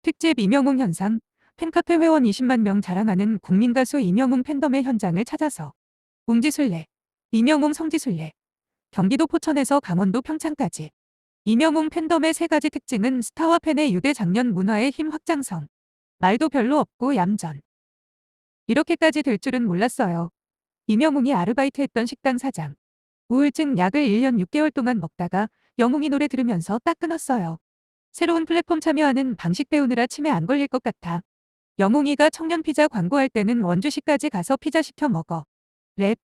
특집 이명웅 현상, 팬카페 회원 20만 명 자랑하는 국민가수 이명웅 팬덤의 현장을 찾아서 웅지순례, 이명웅 성지순례, 경기도 포천에서 강원도 평창까지. 이명웅 팬덤의 세 가지 특징은 스타와 팬의 유대 장년 문화의 힘 확장성, 말도 별로 없고 얌전. 이렇게까지 될 줄은 몰랐어요. 이명웅이 아르바이트했던 식당 사장. 우울증 약을 1년 6개월 동안 먹다가 영웅이 노래 들으면서 딱 끊었어요. 새로운 플랫폼 참여하는 방식 배우느라 치매 안 걸릴 것 같아. 영웅이가 청년 피자 광고할 때는 원주시까지 가서 피자 시켜 먹어. 랩,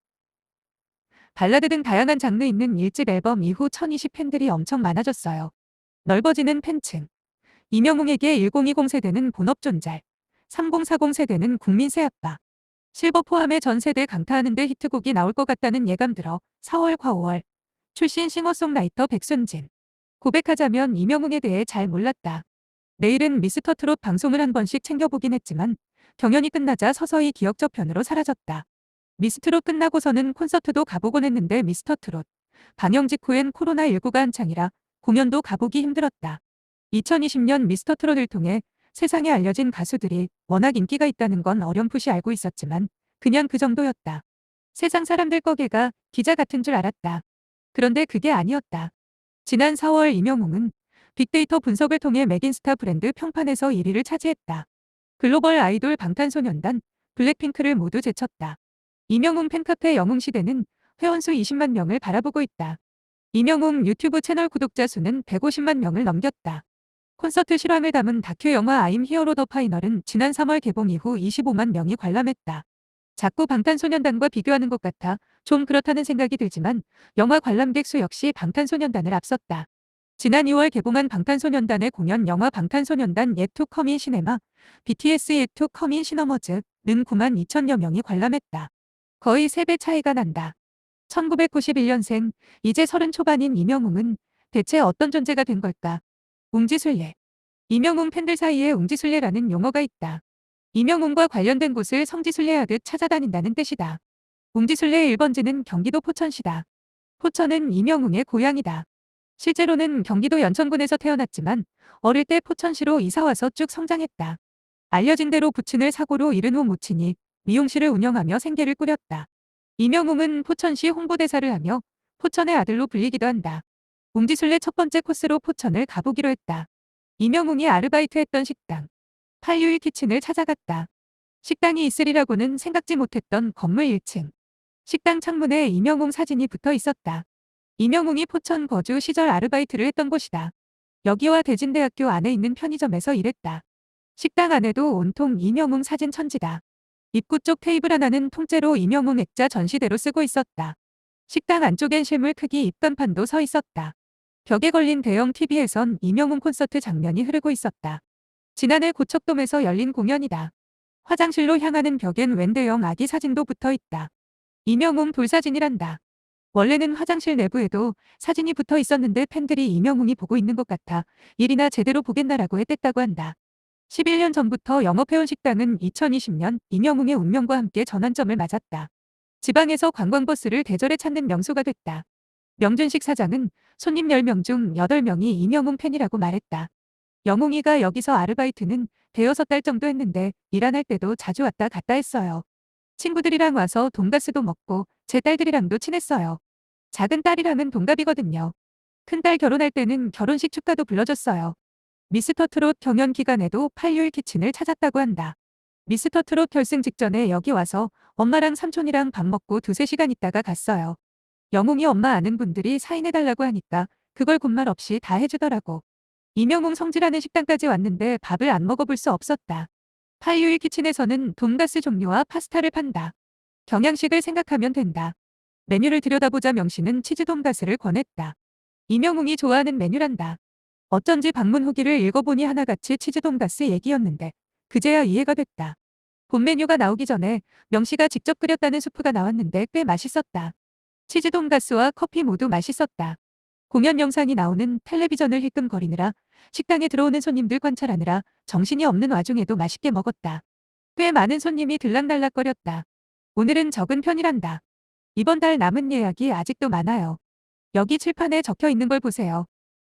발라드 등 다양한 장르 있는 1집 앨범 이후 1020 팬들이 엄청 많아졌어요. 넓어지는 팬층. 이명웅에게 1020 세대는 본업 존잘, 3040 세대는 국민 새아빠. 실버 포함해 전 세대 강타하는데 히트곡이 나올 것 같다는 예감 들어 4월 과오월 출신 싱어송라이터 백순진. 고백하자면 이명웅에 대해 잘 몰랐다. 내일은 미스터트롯 방송을 한 번씩 챙겨보긴 했지만 경연이 끝나자 서서히 기억 저편으로 사라졌다. 미스트롯 끝나고서는 콘서트도 가보곤 했는데 미스터트롯 방영 직후엔 코로나19가 한창이라 공연도 가보기 힘들었다. 2020년 미스터트롯을 통해 세상에 알려진 가수들이 워낙 인기가 있다는 건 어렴풋이 알고 있었지만 그냥 그 정도였다. 세상 사람들 거개가 기자 같은 줄 알았다. 그런데 그게 아니었다. 지난 4월 이명웅은 빅데이터 분석을 통해 맥인스타 브랜드 평판에서 1위를 차지했다. 글로벌 아이돌 방탄소년단, 블랙핑크를 모두 제쳤다. 이명웅 팬카페 영웅시대는 회원수 20만 명을 바라보고 있다. 이명웅 유튜브 채널 구독자 수는 150만 명을 넘겼다. 콘서트 실황을 담은 다큐 영화 I'm Hero the Final은 지난 3월 개봉 이후 25만 명이 관람했다. 자꾸 방탄소년단과 비교하는 것 같아 좀 그렇다는 생각이 들지만 영화 관람객 수 역시 방탄소년단을 앞섰다. 지난 2월 개봉한 방탄소년단의 공연 영화 방탄소년단 Yet to Come in Cinema, BTS Yet to Come in Cinemas는 9만 2천여 명이 관람했다. 거의 3배 차이가 난다. 1991년생, 이제 30 초반인 이명웅은 대체 어떤 존재가 된 걸까? 웅지순례. 이명웅 팬들 사이에 웅지순례라는 용어가 있다. 이명웅과 관련된 곳을 성지순례하듯 찾아다닌다는 뜻이다. 웅지순례의 1번지는 경기도 포천시다. 포천은 이명웅의 고향이다. 실제로는 경기도 연천군에서 태어났지만 어릴 때 포천시로 이사와서 쭉 성장했다. 알려진 대로 부친을 사고로 잃은 후 모친이 미용실을 운영하며 생계를 꾸렸다. 이명웅은 포천시 홍보대사를 하며 포천의 아들로 불리기도 한다. 웅지순례 첫 번째 코스로 포천을 가보기로 했다. 이명웅이 아르바이트했던 식당 861 키친을 찾아갔다. 식당이 있으리라고는 생각지 못했던 건물 1층. 식당 창문에 이명웅 사진이 붙어 있었다. 이명웅이 포천 거주 시절 아르바이트를 했던 곳이다. 여기와 대진대학교 안에 있는 편의점에서 일했다. 식당 안에도 온통 이명웅 사진 천지다. 입구 쪽 테이블 하나는 통째로 이명웅 액자 전시대로 쓰고 있었다. 식당 안쪽엔 실물 크기 입간판도 서 있었다. 벽에 걸린 대형 TV에선 이명웅 콘서트 장면이 흐르고 있었다. 지난해 고척돔에서 열린 공연이다. 화장실로 향하는 벽엔 웬 대형 아기 사진도 붙어 있다. 이명웅 돌사진이란다. 원래는 화장실 내부에도 사진이 붙어 있었는데 팬들이 이명웅이 보고 있는 것 같아 일이나 제대로 보겠나라고 했댔다고 한다. 11년 전부터 영업해온 식당은 2020년 이명웅의 운명과 함께 전환점을 맞았다. 지방에서 관광버스를 대절에 찾는 명소가 됐다. 명준식 사장은 손님 10명 중 8명이 이명웅 팬이라고 말했다. 영웅이가 여기서 아르바이트는 대여섯 달 정도 했는데 일 안 할 때도 자주 왔다 갔다 했어요. 친구들이랑 와서 돈가스도 먹고 제 딸들이랑도 친했어요. 작은 딸이랑은 동갑이거든요. 큰딸 결혼할 때는 결혼식 축가도 불러줬어요. 미스터트롯 경연 기간에도 861 키친을 찾았다고 한다. 미스터트롯 결승 직전에 여기 와서 엄마랑 삼촌이랑 밥 먹고 2~3시간 있다가 갔어요. 영웅이 엄마 아는 분들이 사인해달라고 하니까 그걸 군말 없이 다 해주더라고. 이명웅 성지라는 식당까지 왔는데 밥을 안 먹어볼 수 없었다. 861 키친에서는 돈가스 종류와 파스타를 판다. 경양식을 생각하면 된다. 메뉴를 들여다보자 명시는 치즈 돈가스를 권했다. 이명웅이 좋아하는 메뉴란다. 어쩐지 방문 후기를 읽어보니 하나같이 치즈 돈가스 얘기였는데 그제야 이해가 됐다. 본 메뉴가 나오기 전에 명시가 직접 끓였다는 수프가 나왔는데 꽤 맛있었다. 치즈 돈가스와 커피 모두 맛있었다. 공연 영상이 나오는 텔레비전을 힐끔거리느라 식당에 들어오는 손님들 관찰하느라 정신이 없는 와중에도 맛있게 먹었다. 꽤 많은 손님이 들락날락거렸다. 오늘은 적은 편이란다. 이번 달 남은 예약이 아직도 많아요. 여기 칠판에 적혀 있는 걸 보세요.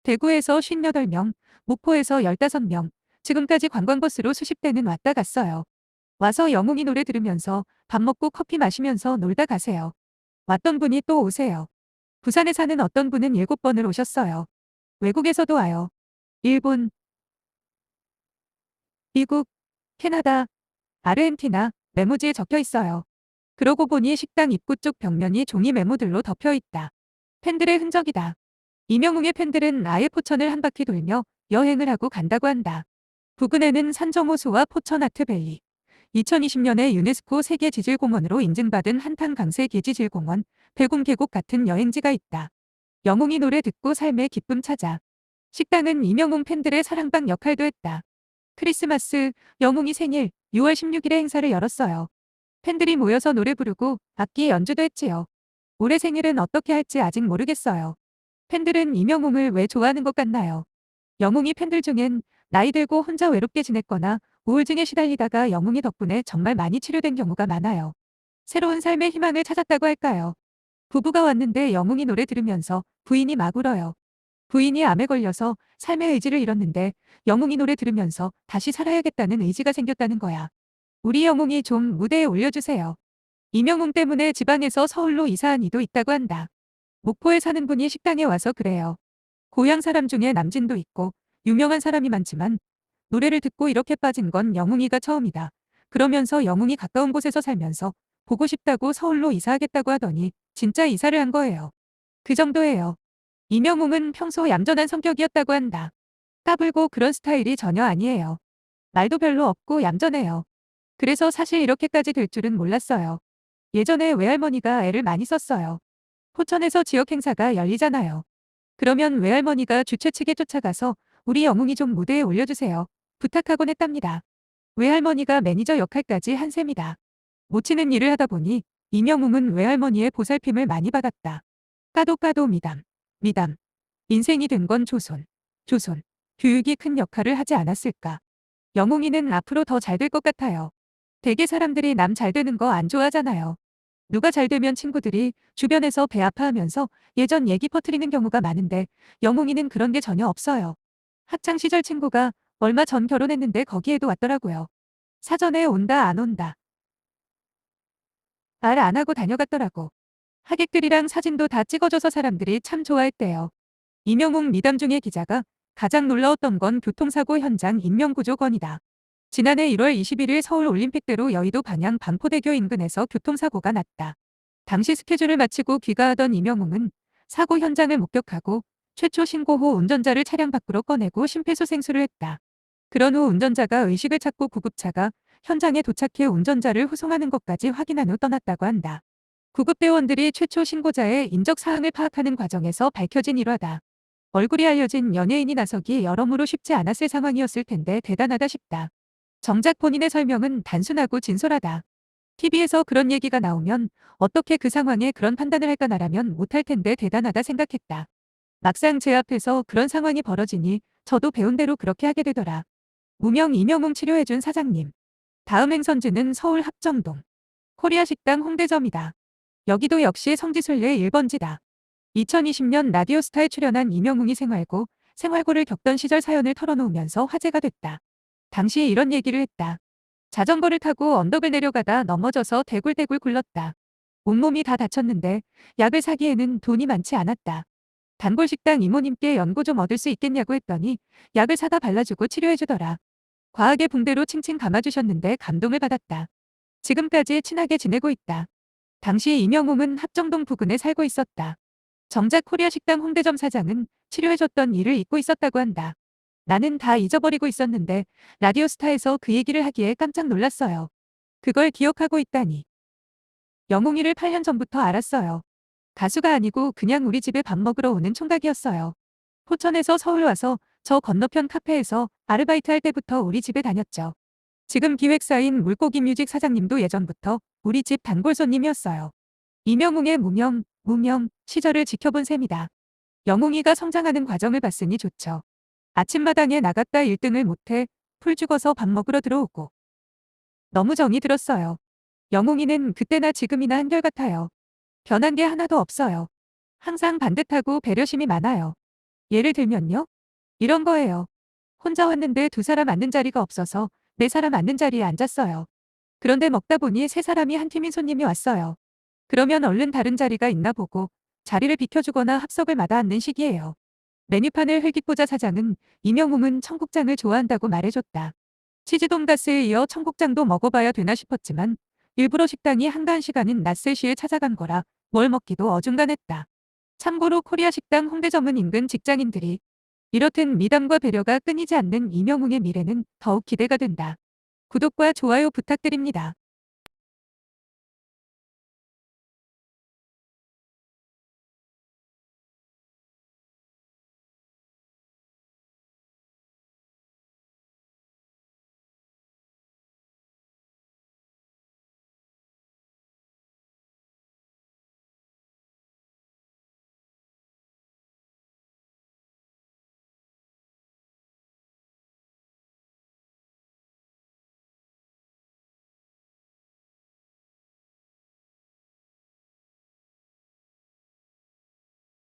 대구에서 58명, 목포에서 15명, 지금까지 관광버스로 수십 대는 왔다 갔어요. 와서 영웅이 노래 들으면서 밥 먹고 커피 마시면서 놀다 가세요. 왔던 분이 또 오세요. 부산에 사는 어떤 분은 7번을 오셨어요. 외국에서도 와요. 일본, 미국, 캐나다, 아르헨티나, 메모지에 적혀 있어요. 그러고 보니 식당 입구 쪽 벽면이 종이 메모들로 덮여 있다. 팬들의 흔적이다. 이명웅의 팬들은 아예 포천을 한 바퀴 돌며 여행을 하고 간다고 한다. 부근에는 산정호수와 포천 아트밸리, 2020년에 유네스코 세계지질공원으로 인증받은 한탄 강세 계지질공원, 백운 계곡 같은 여행지가 있다. 영웅이 노래 듣고 삶의 기쁨 찾아. 식당은 이명웅 팬들의 사랑방 역할도 했다. 크리스마스, 영웅이 생일, 6월 16일에 행사를 열었어요. 팬들이 모여서 노래 부르고 악기 연주도 했지요. 올해 생일은 어떻게 할지 아직 모르겠어요. 팬들은 이명웅을 왜 좋아하는 것 같나요? 영웅이 팬들 중엔 나이 들고 혼자 외롭게 지냈거나 우울증에 시달리다가 영웅이 덕분에 정말 많이 치료된 경우가 많아요. 새로운 삶의 희망을 찾았다고 할까요? 부부가 왔는데 영웅이 노래 들으면서 부인이 막 울어요. 부인이 암에 걸려서 삶의 의지를 잃었는데 영웅이 노래 들으면서 다시 살아야겠다는 의지가 생겼다는 거야. 우리 영웅이 좀 무대에 올려주세요. 이명웅 때문에 지방에서 서울로 이사한 이도 있다고 한다. 목포에 사는 분이 식당에 와서 그래요. 고향 사람 중에 남진도 있고 유명한 사람이 많지만 노래를 듣고 이렇게 빠진 건 영웅이가 처음이다. 그러면서 영웅이 가까운 곳에서 살면서 보고 싶다고 서울로 이사하겠다고 하더니 진짜 이사를 한 거예요. 그 정도예요. 이명웅은 평소 얌전한 성격이었다고 한다. 까불고 그런 스타일이 전혀 아니에요. 말도 별로 없고 얌전해요. 그래서 사실 이렇게까지 될 줄은 몰랐어요. 예전에 외할머니가 애를 많이 썼어요. 포천에서 지역 행사가 열리잖아요. 그러면 외할머니가 주최 측에 쫓아가서 우리 영웅이 좀 무대에 올려주세요. 부탁하곤 했답니다. 외할머니가 매니저 역할까지 한 셈이다. 못 치는 일을 하다 보니 이명웅은 외할머니의 보살핌을 많이 받았다. 까도 까도 미담. 미담. 인생이 된 건 조선. 조선. 교육이 큰 역할을 하지 않았을까. 영웅이는 앞으로 더 잘 될 것 같아요. 되게 사람들이 남 잘 되는 거 안 좋아하잖아요. 누가 잘 되면 친구들이 주변에서 배 아파하면서 예전 얘기 퍼뜨리는 경우가 많은데 영웅이는 그런 게 전혀 없어요. 학창시절 친구가 얼마 전 결혼했는데 거기에도 왔더라고요. 사전에 온다 안 온다. 말 안 하고 다녀갔더라고. 하객들이랑 사진도 다 찍어줘서 사람들이 참 좋아했대요. 이명웅 미담 중에 기자가 가장 놀라웠던 건 교통사고 현장 인명구조건이다. 지난해 1월 21일 서울 올림픽대로 여의도 방향 반포대교 인근에서 교통사고가 났다. 당시 스케줄을 마치고 귀가하던 이명웅은 사고 현장을 목격하고 최초 신고 후 운전자를 차량 밖으로 꺼내고 심폐소생술을 했다. 그런 후 운전자가 의식을 찾고 구급차가 현장에 도착해 운전자를 후송하는 것까지 확인한 후 떠났다고 한다. 구급대원들이 최초 신고자의 인적 사항을 파악하는 과정에서 밝혀진 일화다. 얼굴이 알려진 연예인이 나서기 여러모로 쉽지 않았을 상황이었을 텐데 대단하다 싶다. 정작 본인의 설명은 단순하고 진솔하다. TV에서 그런 얘기가 나오면 어떻게 그 상황에 그런 판단을 할까 나라면 못할 텐데 대단하다 생각했다. 막상 제 앞에서 그런 상황이 벌어지니 저도 배운 대로 그렇게 하게 되더라. 무명 이명웅 치료해준 사장님. 다음 행선지는 서울 합정동. 코리아 식당 홍대점이다. 여기도 역시 성지순례 1번지다. 2020년 라디오스타에 출연한 이명웅이 생활고를 겪던 시절 사연을 털어놓으면서 화제가 됐다. 당시 이런 얘기를 했다. 자전거를 타고 언덕을 내려가다 넘어져서 대굴대굴 굴렀다. 온몸이 다 다쳤는데 약을 사기에는 돈이 많지 않았다. 단골식당 이모님께 연고 좀 얻을 수 있겠냐고 했더니 약을 사다 발라주고 치료해주더라. 과하게 붕대로 칭칭 감아주셨는데 감동을 받았다. 지금까지 친하게 지내고 있다. 당시 이명웅은 합정동 부근에 살고 있었다. 정작 코리아 식당 홍대점 사장은 치료해줬던 일을 잊고 있었다고 한다. 나는 다 잊어버리고 있었는데 라디오스타에서 그 얘기를 하기에 깜짝 놀랐어요. 그걸 기억하고 있다니. 영웅이를 8년 전부터 알았어요. 가수가 아니고 그냥 우리 집에 밥 먹으러 오는 총각이었어요. 포천에서 서울 와서 저 건너편 카페에서 아르바이트 할 때부터 우리 집에 다녔죠. 지금 기획사인 물고기 뮤직 사장님도 예전부터 우리 집 단골 손님이었어요. 이명웅의 무명 시절을 지켜본 셈이다. 영웅이가 성장하는 과정을 봤으니 좋죠. 아침마당에 나갔다 1등을 못해 풀 죽어서 밥 먹으러 들어오고. 너무 정이 들었어요. 영웅이는 그때나 지금이나 한결같아요. 변한 게 하나도 없어요. 항상 반듯하고 배려심이 많아요. 예를 들면요. 이런 거예요. 혼자 왔는데 두 사람 앉는 자리가 없어서 네 사람 앉는 자리에 앉았어요. 그런데 먹다 보니 세 사람이 한 팀인 손님이 왔어요. 그러면 얼른 다른 자리가 있나 보고 자리를 비켜주거나 합석을 마다 앉는 식이에요. 메뉴판을 흘깃보자 사장은 임영웅은 청국장을 좋아한다고 말해줬다. 치즈 돈가스에 이어 청국장도 먹어봐야 되나 싶었지만 일부러 식당이 한가한 시간인 낮 3시에 찾아간 거라 뭘 먹기도 어중간했다. 참고로 코리아 식당 홍대점은 인근 직장인들이 이렇듯 미담과 배려가 끊이지 않는 임영웅의 미래는 더욱 기대가 된다. 구독과 좋아요 부탁드립니다.